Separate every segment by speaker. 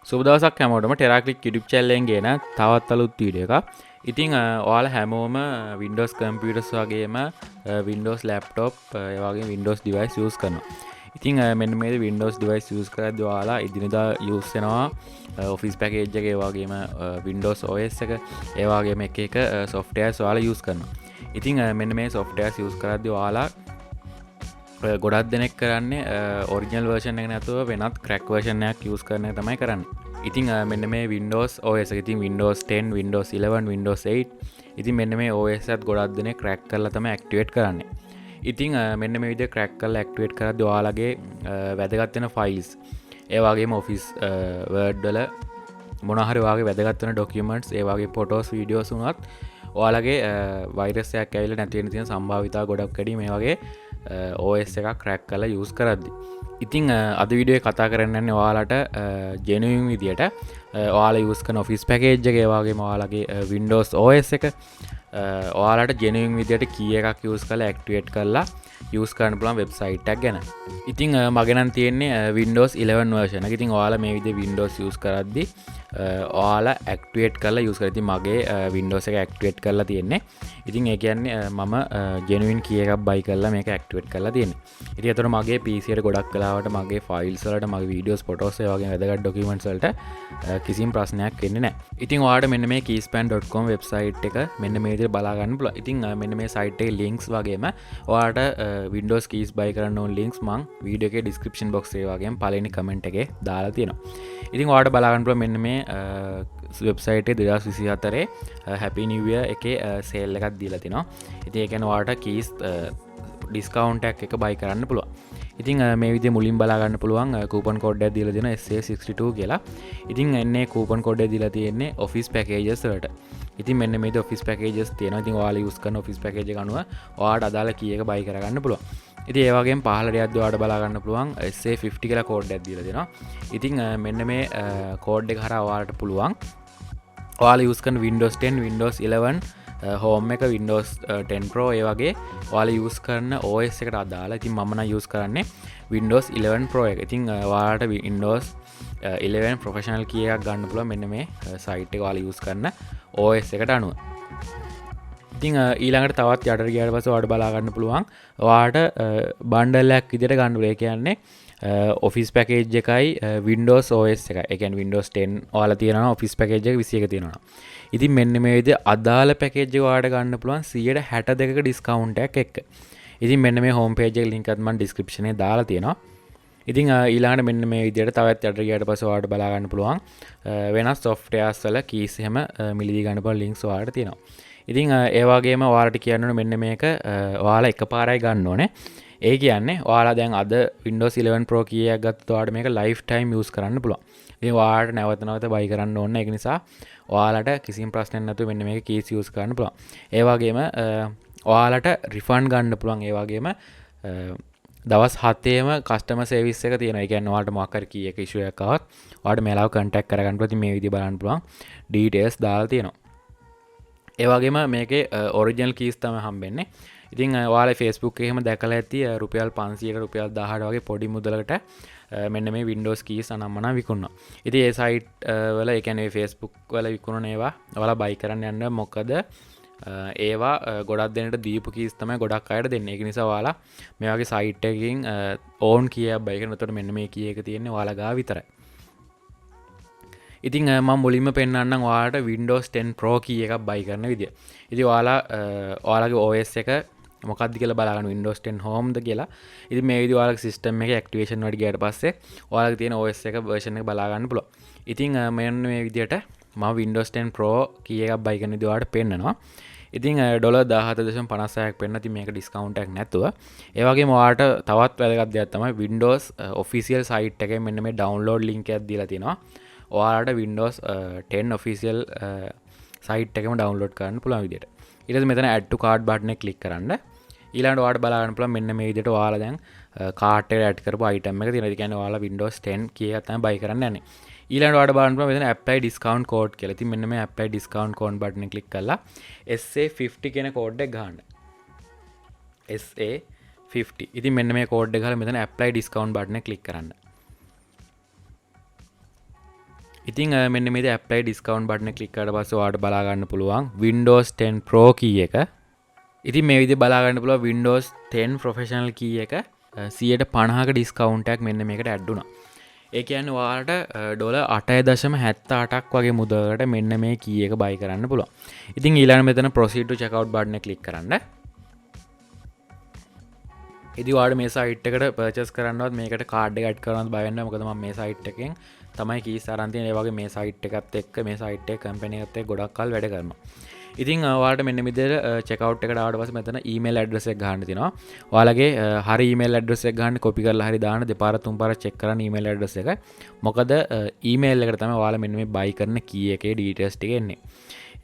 Speaker 1: සුබ දවසක් හැමෝටම ටෙරාක්ලික් YouTube channel එකෙන් ගෙන තවත් අලුත් වීඩියෝ එකක්. ඉතින් ඔයාලා හැමෝම Windows computers වගේම Windows laptop ඒ වගේම Windows device use කරනවා. ඉතින් මෙන්න මේ Windows device use කරද්දී ඔයාලා ඉදිනදා use වෙනවා office package එක ඒ වගේම Windows OS එක ඒ වගේම එක softwares ඔයාලා use කරනවා. ඉතින් මෙන්න මේ softwares use කරද්දී ඔයාලා ගොඩක් දෙනෙක් කරන්නේ ඔරිජිනල් version එක නැතුව වෙනත් crack version එකක් use කරන එක තමයි කරන්නේ. ඉතින් මෙන්න මේ Windows OS එක ඉතින් Windows 10, Windows 11, Windows 8 ඉතින් මෙන්න මේ OS එකත් ගොඩක් දෙනෙක් crack කරලා තමයි activate කරන්නේ. ඉතින් මෙන්න මේ විදිහට crack කරලා activate කරද්දී ඔයාලගේ වැදගත් වෙන files ඒ වගේම office word වල මොනවා හරි ඔයාගේ වැදගත් වෙන documents ඒ වගේ photos videos උනත් ඔයාලගේ virus එකක් ඇවිල්ලා නැති වෙන තියෙන සම්භාවිතා ගොඩක් වැඩි මේ වගේ OS එකක් crack කරලා use කරද්දී. ඉතින් අද වීඩියෝ එකේ කතා කරන්න යන්නේ ඔයාලට genuine විදියට ඔයාලා use කරන office package එක ඒ වගේම ඔයාලගේ Windows OS එක ඔයාලට genuine විදියට key එකක් use කරලා activate කරලා use කරන්න පුළුවන් website එකක් ගැන. ඉතින් මගේ නම් තියෙන්නේ Windows 11 version එක. ඉතින් ඔයාලා මේ විදිහේ Windows use කරද්දී ඔයාලා activate කරලා use කරලා. ඉතින් මගේ Windows එක activate කරලා තියෙන්නේ. ඉතින් ඒ කියන්නේ මම genuine key එකක් buy කරලා මේක activate කරලා තියෙන්නේ. ඉතින් ඒතර මගේ PC එකට ගොඩක් වෙලාවට මගේ files වලට මගේ videos photos ඒ වගේ වැදගත් documents වලට කිසිම ප්‍රශ්නයක් එන්නේ නැහැ. ඉතින් ඔයාලට මෙන්න මේ keysfan.com website එක මෙන්න මේ විදිහට බලා ගන්න පුළුවන්. ඉතින් මෙන්න මේ site එකේ links වගේම ඔයාලට Windows keys buy කරන්න ඕන links මම වීඩියෝ එකේ description box එකේ වගේම පළවෙනි comment එකේ දාලා තියෙනවා. ඉතින් ඔයාලට බලා ගන්න පුළුවන් මෙන්න මේ website එකේ 2024 happy new year එකේ sale එකක් දීලා තිනවා. ඉතින් ඒ කියන්නේ ඔයාලට keys discount එකක් buy කරන්න පුළුවන්. ඉතින් මේ විදිහේ මුලින් බලා ගන්න පුළුවන් coupon code එකක් දීලා දෙනවා SA62 කියලා. ඉතින් එන්නේ coupon code එක දීලා තියෙන්නේ office packages වලට. ඉතින් මෙන්න මේ office packages තියෙනවා. ඉතින් ඔයාලා use කරන office package එක අනුව ඔයාලට අදාළ key එක buy කරගන්න පුළුවන්. ඉතින් ඒ වගේම පහළට යද්දී ඔයාලට බලා ගන්න පුළුවන් SA50 කියලා code එකක් දීලා දෙනවා. ඉතින් මෙන්න මේ code එක හරහා ඔයාලට පුළුවන් ඔයාලා use කරන Windows 10, Windows 11 home එක Windows 10 Pro ඒ වගේ ඔයාලා use කරන OS එකට අදාළ. ඉතින් මම නම් use කරන්නේ Windows 11 Pro එක. ඉතින් ඔයාලට Windows 11 professional key එකක් ගන්න පුළුවන් මෙන්න මේ site එක ඔයාලා use කරන OS එකට අනුව. ඉතින් ඊළඟට තවත් යටට ගියාට පස්සේ ඔයාලට බලා ගන්න පුළුවන් ඔයාලට bundle එකක් විදිහට ගන්න පුළුවන්. ඒ කියන්නේ office package එකයි Windows OS එකයි. ඒ කියන්නේ Windows 10 ඔයාලා තියනවා office package එක 21 තියෙනවා. ඉතින් මෙන්න මේ විදිහේ අදාළ package එක ඔයාලට ගන්න පුළුවන් 62ක discount එකක් එක්ක. ඉතින් මෙන්න මේ home page එක link එකත් මම description එකේ දාලා තියෙනවා. ඉතින් ඊළඟට මෙන්න මේ විදිහට තවත් යටට ගියාට පස්සේ ඔයාලට බලා ගන්න පුළුවන් වෙනස් softwares වල keys එහෙම මිලදී ගන්න පුළුවන් links ඔයාලට තියෙනවා. ඉතින් ඒ වගේම ඔයාලට කියන්න ඕනේ මෙන්න මේක ඔයාලා එකපාරයි ගන්න ඕනේ. ඒ කියන්නේ ඔයාලා දැන් අද Windows 11 Pro key එකක් ගත්තොත් ඔයාලට මේක lifetime use කරන්න පුළුවන්. ඉතින් ඔයාලට නැවත නැවත buy කරන්න ඕනේ නැහැ. ඒක නිසා ඔයාලට කිසිම ප්‍රශ්නයක් නැතුව මෙන්න මේක keys use කරන්න පුළුවන්. ඒ වගේම ඔයාලට refund ගන්න පුළුවන්. ඒ වගේම දවස් 7ේම customer service එක තියෙනවා. ඒ කියන්නේ ඔයාලට මොකක් හරි key එක issue එකක් ආවත් ඔයාලට මේලාව contact කරගන්න පුළුවන්. ඉතින් මේ විදිහ බලන්න පුළුවන් details දාලා තියෙනවා. ඒ වගේම මේකේ ඔරිජිනල් කීස් තමයි හම්බෙන්නේ. ඉතින් ඔයාලා Facebook එකේ එහෙම දැකලා ඇති රුපියල් 500ට රුපියල් 1000ට වගේ පොඩි මුදලකට මෙන්න මේ Windows keys අනම්මනම් විකුණනවා. ඉතින් ඒ site වල ඒ කියන්නේ Facebook වල විකුණන ඒවා ඔයාලා buy කරන්න යන්න මොකද ඒවා ගොඩක් දෙනෙක්ට දීපු keys තමයි ගොඩක් අයට දෙන්නේ. ඒක නිසා ඔයාලා මේ වගේ site එකකින් own key එකක් buy කරනකොට මෙන්න මේ key එක තියෙන්නේ ඔයාලා ගාව විතරයි. ඉතින් මම මුලින්ම පෙන්නන්නම් ඔයාලට Windows 10 Pro key එකක් buy කරන විදිය. ඉතින් ඔයාලගේ OS එක මොකක්ද කියලා බලගන්න Windows 10 Home ද කියලා. ඉතින් මේ විදිය ඔයාලගේ system එකේ activation වලට ගියාට පස්සේ ඔයාලගේ තියෙන OS එක version එක බලා ගන්න පුළුවන්. ඉතින් මෙන්න මේ විදියට මම Windows 10 Pro key එකක් buy කරන විදිය ඔයාලට පෙන්නනවා. ඉතින් $17.56ක් පෙන්න. ඉතින් මේක discount එකක් නැතුව. ඒ වගේම ඔයාලට තවත් වැදගත් දෙයක් තමයි Windows official site එකේ මෙන්න මේ download link එකක් දීලා තියෙනවා. ඔයාලට Windows 10 official site එකම download කරන්න පුළුවන් විදියට. ඊට පස්සේ මෙතන add to cart button එක click කරන්න. ඊළඟට ඔයාලට බලා ගන්න පුළුවන් මෙන්න මේ විදියට ඔයාලා දැන් cart එකට add කරපු item එක තියෙනවා. ඒ කියන්නේ ඔයාලා Windows 10 key එකක් තමයි buy කරන්න යන්නේ. ඊළඟට ඔයාලට බලන්න පුළුවන් මෙතන apply discount code කියලා. ඉතින් මෙන්න මේ apply discount code button එක click කරලා SA50 කියන code එක ගහන්න. SA50. ඉතින් මෙන්න මේ code එක ගහලා මෙතන apply discount button එක click කරන්න. ඉතින් මෙන්න මේ apply discount button එක click කරලා පස්සේ ඔයාලට බලා ගන්න පුළුවන් Windows 10 Pro key එක. ඉතින් මේ විදිහට බලා ගන්න පුළුවන් Windows 10 Professional key එක 150ක discount එකක් මෙන්න මේකට add වුණා. ඒ කියන්නේ ඔයාලට $8.78ක් වගේ මුදලකට මෙන්න මේ key එක buy කරන්න පුළුවන්. ඉතින් ඊළඟ මෙතන proceed to checkout button එක click කරන්න. ඉතින් ඔයාලට මේ site එකට purchase කරන්නවත් මේකට card එක add කරනවත් බය වෙන්න නැහැ. මොකද මම මේ site එකෙන් තමයි keys අරන් තියෙන්නේ. ඒ වගේ මේ site එකත් එක්ක මේ site එක company එකත් එක්ක ගොඩක් කල් වැඩ කරනවා. ඉතින් ඔයාලට මෙන්න මේ විදිහට checkout එකට ආවට පස්සේ මෙතන email address එක ගහන්න තියෙනවා. ඔයාලගේ හරි email address එක ගන්න copy කරලා හරි දාන්න දෙපාර තුන් පාර check කරන්න email address එක. මොකද email එකට තමයි ඔයාලා මෙන්න මේ buy කරන key එකේ details ටික එන්නේ.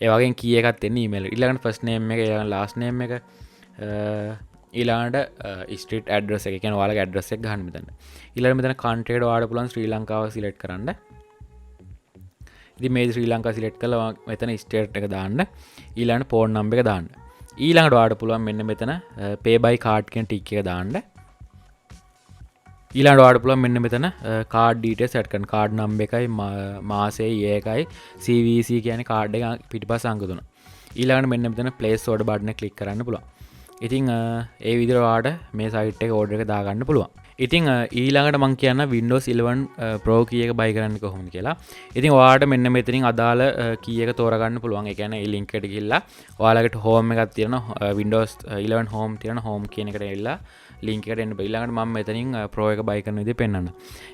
Speaker 1: ඒ වගේම key එකත් එන්නේ email එකට. ඊළඟට first name එක, ඊළඟට last name එක, ඊළඟට street address එක. කියන්නේ ඔයාලගේ address එක ගහන්න මෙතන. ඊළඟට මෙතන country එකට ඔයාලට පුළුවන් ශ්‍රී ලංකාව select කරන්න. ඉතින් මේ ශ්‍රී ලංකාව select කරලා මෙතන state එක දාන්න. ඊළඟට phone number එක දාන්න. ඊළඟට ඔයාලට පුළුවන් මෙන්න මෙතන pay by card කියන tick එක දාන්න. ඊළඟට ඔයාලට පුළුවන් මෙන්න මෙතන card details add කරන්න. card number එකයි මාසෙයි year එකයි CVC කියන්නේ card එක පිටිපස්ස අංක තුන. ඊළඟට මෙන්න මෙතන place order button එක click කරන්න පුළුවන්. ඉතින් ඒ විදිහට ඔයාලට මේ site එකේ order එක දාගන්න පුළුවන්. ඉතින් ඊළඟට මම කියන්න Windows 11 Pro key එක buy කරන්න කොහොමද කියලා. ඉතින් ඔයාලට මෙන්න මෙතනින් අදාළ key එක තෝරගන්න පුළුවන්. ඒ කියන්නේ මේ link එකට ගිහිල්ලා ඔයාලකට home එකක් තියෙනවා. Windows 11 home තියෙන home කියන එකට ගිහිල්ලා link එකට එන්න බෑ. ඊළඟට මම මෙතනින් Pro එක buy කරන විදිහ පෙන්නන්න.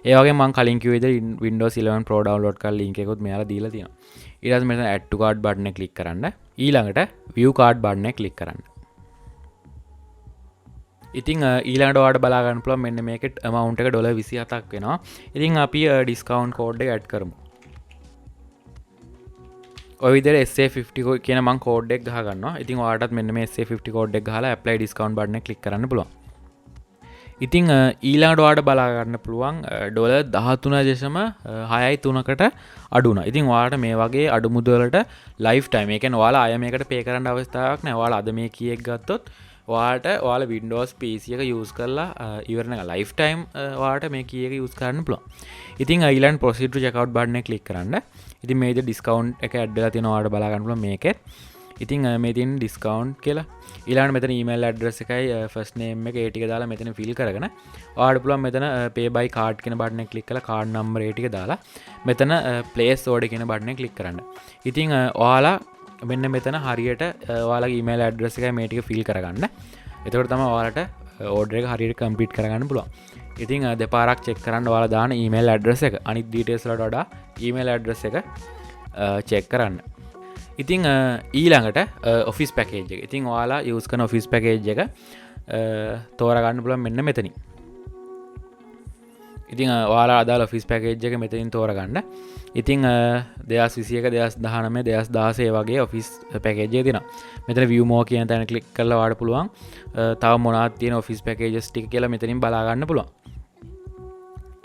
Speaker 1: ඒ වගේම මම කලින් කිව්ව විදිහ Windows 11 Pro download කරලා link එකකුත් මෙයාලා දීලා තියෙනවා. ඊට පස්සේ මෙතන add to cart button එක click කරන්න. ඊළඟට view card button එක click කරන්න. ඉතින් ඊළඟට ඔයාලට බලා ගන්න පුළුවන් මෙන්න මේකේ amount එක $27ක් වෙනවා. ඉතින් අපි discount code එක add කරමු. ඔය විදිහට SA50 කියන මම code එක ගහ ගන්නවා. ඉතින් ඔයාලටත් මෙන්න මේ SA50 code එක ගහලා apply discount button එක click කරන්න පුළුවන්. ඉතින් ඊළඟට ඔයාලට බලා ගන්න පුළුවන් $13.63කට අඩු වුණා. ඉතින් ඔයාලට මේ වගේ අඩු මුදලට lifetime, ඒ කියන්නේ ඔයාලා අය මේකට pay කරන්න අවස්ථාවක් නැහැ. ඔයාලා අද මේ key එක ගත්තොත් ඔයාලට ඔයාලා Windows PC එක use කරලා ඉවරන එක lifetime ඔයාලට මේ key එක use කරන්න පුළුවන්. ඉතින් ඊළඟ proceed to checkout button එක click කරන්න. ඉතින් මේ විදිහට discount එක add වෙලා තියෙනවා ඔයාලට බලා ගන්න පුළුවන් මේකෙත්. ඉතින් මේ තියෙන discount කියලා. ඊළඟට මෙතන email address එකයි first name එක ඒ ටික දාලා මෙතන fill කරගෙන ඔයාලට පුළුවන් මෙතන pay by card කියන button එක click කරලා card number ඒ ටික දාලා මෙතන place order කියන button එක click කරන්න. ඉතින් ඔයාලා මෙන්න මෙතන හරියට ඔයාලගේ email address එකයි මේ ටික fill කරගන්න. එතකොට තමයි ඔයාලට order එක හරියට complete කරගන්න පුළුවන්. ඉතින් දෙපාරක් check කරන්න ඔයාලා දාන email address එක අනිත් details වලට වඩා email address එක check කරන්න. ඉතින් ඊළඟට office package එක. ඉතින් ඔයාලා use කරන office package එක තෝරගන්න පුළුවන් මෙන්න මෙතනින්. ඉතින් ඔයාලා අදාළ office package එක මෙතනින් තෝරගන්න. ඉතින් 2021 2019 2016 වගේ office package එක තියෙනවා. මෙතන view more කියන තැන click කරලා ඔයාලට පුළුවන් තව මොනවද තියෙන office packages ටික කියලා මෙතනින් බලා ගන්න පුළුවන්.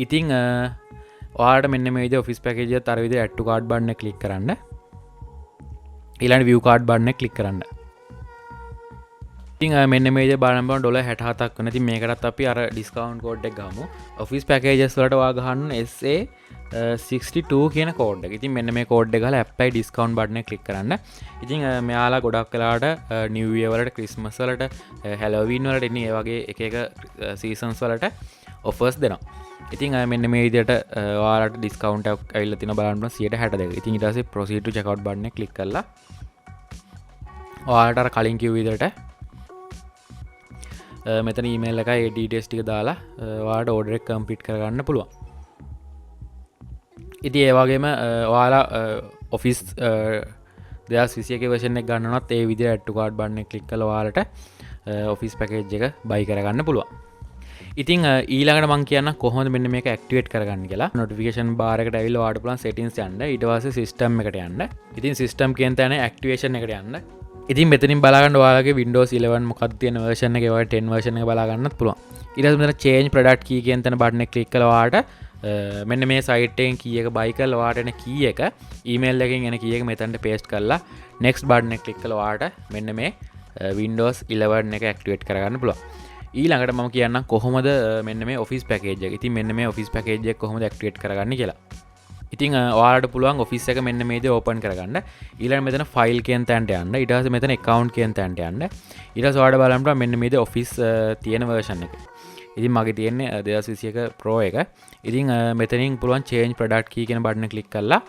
Speaker 1: ඉතින් ඔයාලට මෙන්න මේ විදිහේ office package එකත් අර විදිහේ add to cart button එක click කරන්න. ඊළඟ view card button එක click කරන්න. ඉතින් මෙන්න මේ විදිහට බලන්න $67ක් වෙන. ඉතින් මේකටත් අපි අර discount code එක ගමු. office packages වලට ඔයා ගහන්න SA62 කියන code එක. ඉතින් මෙන්න මේ code එක ගහලා apply discount button එක click කරන්න. ඉතින් මෙයාලා ගොඩක් වෙලාවට new year වලට Christmas වලට Halloween වලට ඉන්නේ ඒ වගේ එක එක seasons වලට offers දෙනවා. ඉතින් මෙන්න මේ විදිහට ඔයාලට discount එකක් ඇවිල්ලා තියෙනවා බලන්න 62. ඉතින් ඊට පස්සේ proceed to checkout button එක click කරලා ඔයාලට අර කලින් කිව්ව විදිහට මෙතන email එකයි ඒ details ටික දාලා ඔයාලට order එක complete කරගන්න පුළුවන්. ඉතින් ඒ වගේම ඔයාලා office 2021 version එක ගන්නවනත් ඒ විදිහට add to cart button එක click කරලා ඔයාලට office package එක buy කරගන්න පුළුවන්. ඉතින් ඊළඟට මම කියන්න කොහොමද මෙන්න මේක activate කරගන්න කියලා. notification bar එකට ඇවිල්ලා ඔයාලට පුළුවන් settings යන්න. ඊට පස්සේ system එකට යන්න. ඉතින් system කියන තැන activation එකට යන්න. ඉතින් මෙතනින් බලා ගන්න ඔයාලගේ Windows 11 මොකක්ද තියෙන version එක, ඒ වගේ 10 version එක බලා ගන්නත් පුළුවන්. ඊට පස්සේ මෙතන change product key කියන තැන button එක click කරලා ඔයාලට මෙන්න මේ site එකෙන් key එක buy කරලා ඔයාලට එන key එක email එකෙන් එන key එක මෙතනට paste කරලා next button එක click කරලා ඔයාලට මෙන්න මේ Windows 11 එක activate කරගන්න පුළුවන්. ඊළඟට මම කියන්නම් කොහොමද මෙන්න මේ office package එක. ඉතින් මෙන්න මේ office package එක කොහොමද activate කරගන්නේ කියලා. ඉතින් ඔයාලට පුළුවන් ඔෆිස් එක මෙන්න මේ දේ ඕපන් කරගන්න. ඊළඟ මෙතන ෆයිල් කියන තැනට යන්න. ඊට පස්සේ මෙතන account කියන තැනට යන්න. ඊට පස්සේ ඔයාලට බලන්න පුළුවන් මෙන්න මේ දේ ඔෆිස් තියෙන version එක. ඉතින් මගේ තියෙන්නේ 2021 Pro එක. ඉතින් මෙතනින් පුළුවන් change product key කියන බටන් එක ක්ලික් කරලා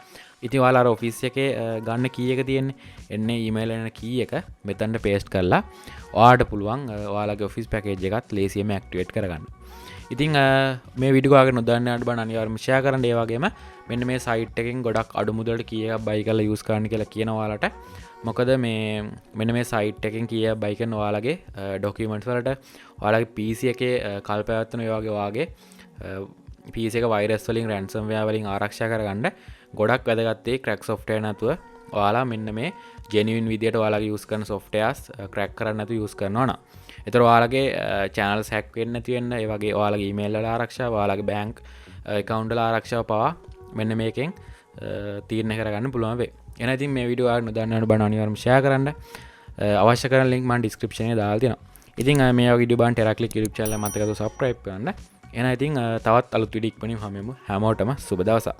Speaker 1: ඉතින් ඔයාලා අර ඔෆිස් එකේ ගන්න key එක තියෙන්නේ. එන්නේ email එන key එක මෙතනට paste කරලා ඔයාලට පුළුවන් ඔයාලගේ ඔෆිස් package එකත් ලේසියෙන්ම activate කරගන්න. ඉතින් මේ වීඩියෝ එක නොදන්නයාට බණ අනිවාර්යයෙන්ම share කරන්න. ඒ වගේම මෙන්න මේ site එකෙන් ගොඩක් අඩු මුදලට key එකක් buy කරලා use කරන්න කියලා කියන ඔයාලට. මොකද මේ මෙන්න මේ site එකෙන් key එකක් buy කරන ඔයාලගේ documents වලට ඔයාලගේ PC එකේ කල්පැවැත්වෙන ඒ වගේ PC එක virus වලින් ransomware වලින් ආරක්ෂා කරගන්න ගොඩක් වැදගත් ඒ crack software නැතුව ඔයාලා මෙන්න මේ genuine විදියට ඔයාලගේ use කරන softwares crack කරන්න නැතුව use කරනවා නම් එතකොට ඔයාලගේ channels hack වෙන්නේ නැති වෙන්න ඒ වගේ ඔයාලගේ email වල ආරක්ෂාව ඔයාලගේ bank account වල ආරක්ෂාව පවා මෙන්න මේකෙන් තීරණය කරගන්න පුළුවන් වෙයි. එහෙනම් ඉතින් මේ වීඩියෝ ආයෙත් නොදන්නවනේ බණ අනිවාර්යයෙන්ම share කරන්න. අවශ්‍ය කරන link මම description එකේ දාලා තියෙනවා. ඉතින් මේ වගේ වීඩියෝ බලන්න ටෙරාක්ලික් YouTube channel එක මතක කරලා subscribe කරන්න. එහෙනම් ඉතින් තවත් අලුත් වීඩියෝ ඉක්මනින් හමුවෙමු. හැමෝටම සුබ දවසක්.